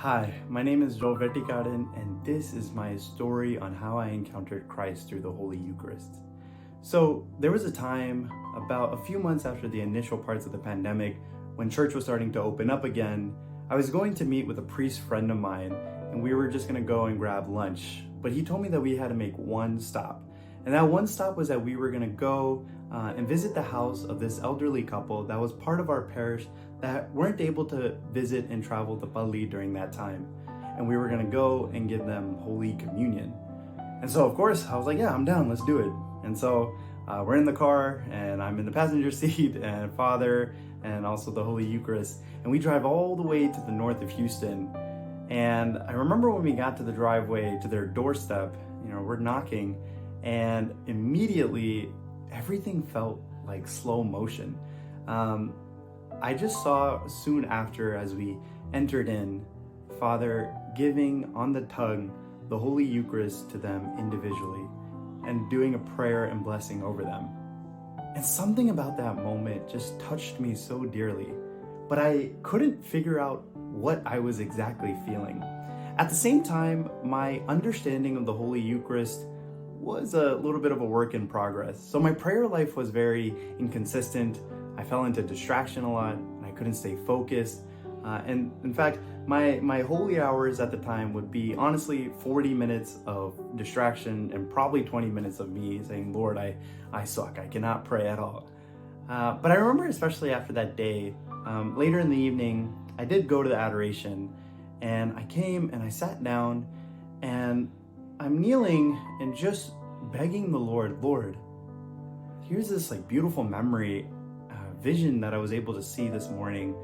Hi, my name is Vetticadan, and this is my story on how I encountered Christ through the Holy Eucharist. So, there was a time about a few months after the initial parts of the pandemic, when church was starting to open up again. I was going to meet with a priest friend of mine, and we were just going to go and grab lunch. But he told me that we had to make one stop. And that one stop was that we were going to go and visit the house of this elderly couple that was part of our parish that weren't able to visit and travel to Bali during that time. And we were going to go and give them Holy Communion. And so, of course, I was like, yeah, I'm down, let's do it. And so we're in the car, and I'm in the passenger seat, and Father, and also the Holy Eucharist. And we drive all the way to the north of Houston. And I remember when we got to the driveway, to their doorstep, we're knocking, and immediately everything felt like slow motion. I just saw soon after, as we entered in, Father giving on the tongue the Holy Eucharist to them individually and doing a prayer and blessing over them. And something about that moment just touched me so dearly, but I couldn't figure out what I was exactly feeling. At the same time, my understanding of the Holy Eucharist was a little bit of a work in progress. So my prayer life was very inconsistent. I fell into distraction a lot, and I couldn't stay focused. And in fact, my holy hours at the time would be honestly 40 minutes of distraction and probably 20 minutes of me saying, Lord, I suck, I cannot pray at all. But I remember, especially after that day, later in the evening, I did go to the adoration, and I came and I sat down, and I'm kneeling and just begging the Lord, here's this beautiful memory, vision that I was able to see this morning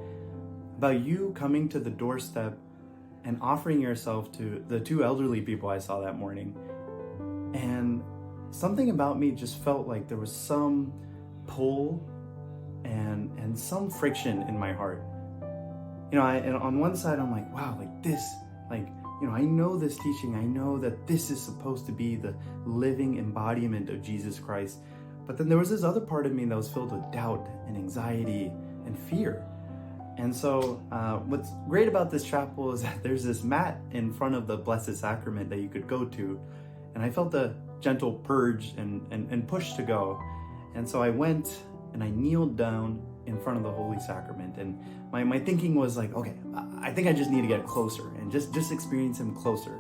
about you coming to the doorstep and offering yourself to the two elderly people I saw that morning. And something about me just felt like there was some pull and some friction in my heart. And on one side I'm like, wow, I know this teaching, I know that this is supposed to be the living embodiment of Jesus Christ. But then there was this other part of me that was filled with doubt and anxiety and fear. And so what's great about this chapel is that there's this mat in front of the Blessed Sacrament that you could go to. And I felt a gentle purge and push to go. And so I went and I kneeled down in front of the Holy Sacrament. And my thinking was like, okay, I think I just need to get closer and just experience him closer.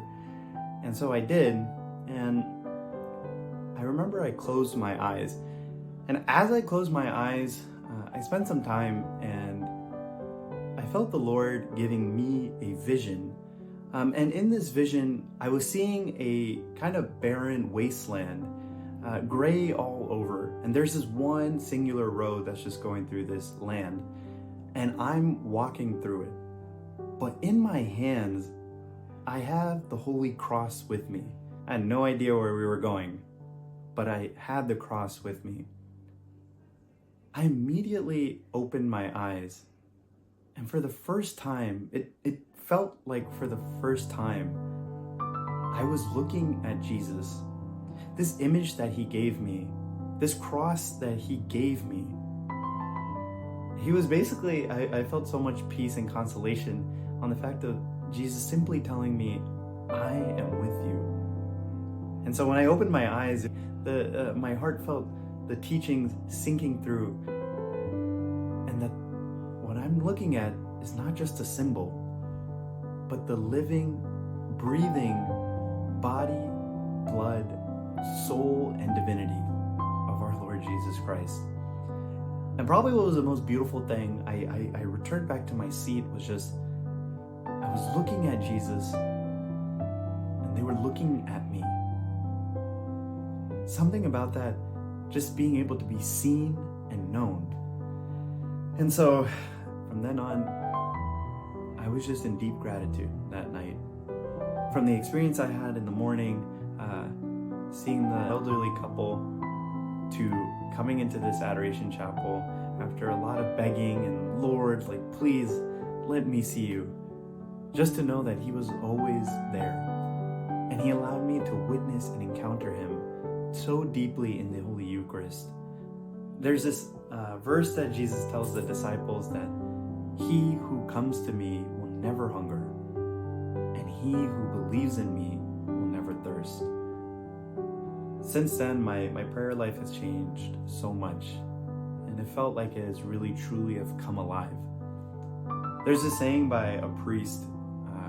And so I did. And I remember I closed my eyes. And as I closed my eyes, I spent some time, and I felt the Lord giving me a vision. And in this vision, I was seeing a kind of barren wasteland, gray all over. And there's this one singular road that's just going through this land. And I'm walking through it. But in my hands, I have the Holy Cross with me. I had no idea where we were going, but I had the cross with me. I immediately opened my eyes, and for the first time, it felt like for the first time, I was looking at Jesus. This image that he gave me, this cross that he gave me. He was basically, I felt so much peace and consolation on the fact of Jesus simply telling me, I am with you. And so when I opened my eyes, my heart felt the teachings sinking through, and that what I'm looking at is not just a symbol, but the living, breathing body, blood, soul, and divinity of our Lord Jesus Christ. And probably what was the most beautiful thing, I returned back to my seat, was just, I was looking at Jesus, and they were looking at me. Something about that, just being able to be seen and known. And so from then on, I was just in deep gratitude that night. From the experience I had in the morning, seeing the elderly couple, to coming into this adoration chapel after a lot of begging and Lord, please let me see you. Just to know that he was always there. And he allowed me to witness and encounter him so deeply in the Holy Eucharist. There's this verse that Jesus tells the disciples that he who comes to me will never hunger, he who believes in me will never thirst. Since then, my prayer life has changed so much, and it felt like it has really truly have come alive. There's a saying by a priest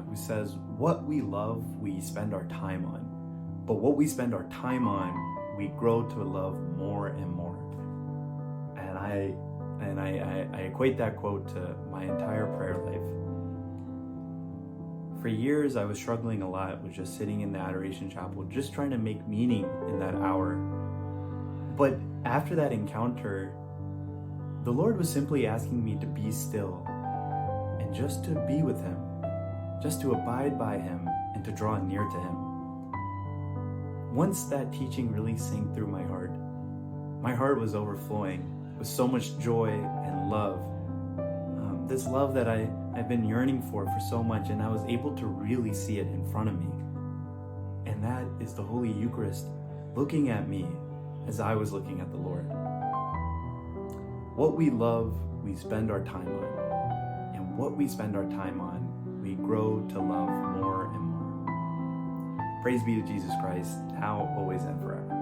who says, what we love, we spend our time on. But what we spend our time on, we grow to love more and more. And I equate that quote to my entire prayer life. For years, I was struggling a lot with just sitting in the Adoration Chapel, just trying to make meaning in that hour. But after that encounter, the Lord was simply asking me to be still and just to be with him, just to abide by him and to draw near to him. Once that teaching really sank through my heart was overflowing with so much joy and love. This love that I've been yearning for so much, and I was able to really see it in front of me. And that is the Holy Eucharist looking at me as I was looking at the Lord. What we love, we spend our time on. And what we spend our time on, we grow to love more and more. Praise be to Jesus Christ, now, always, and forever.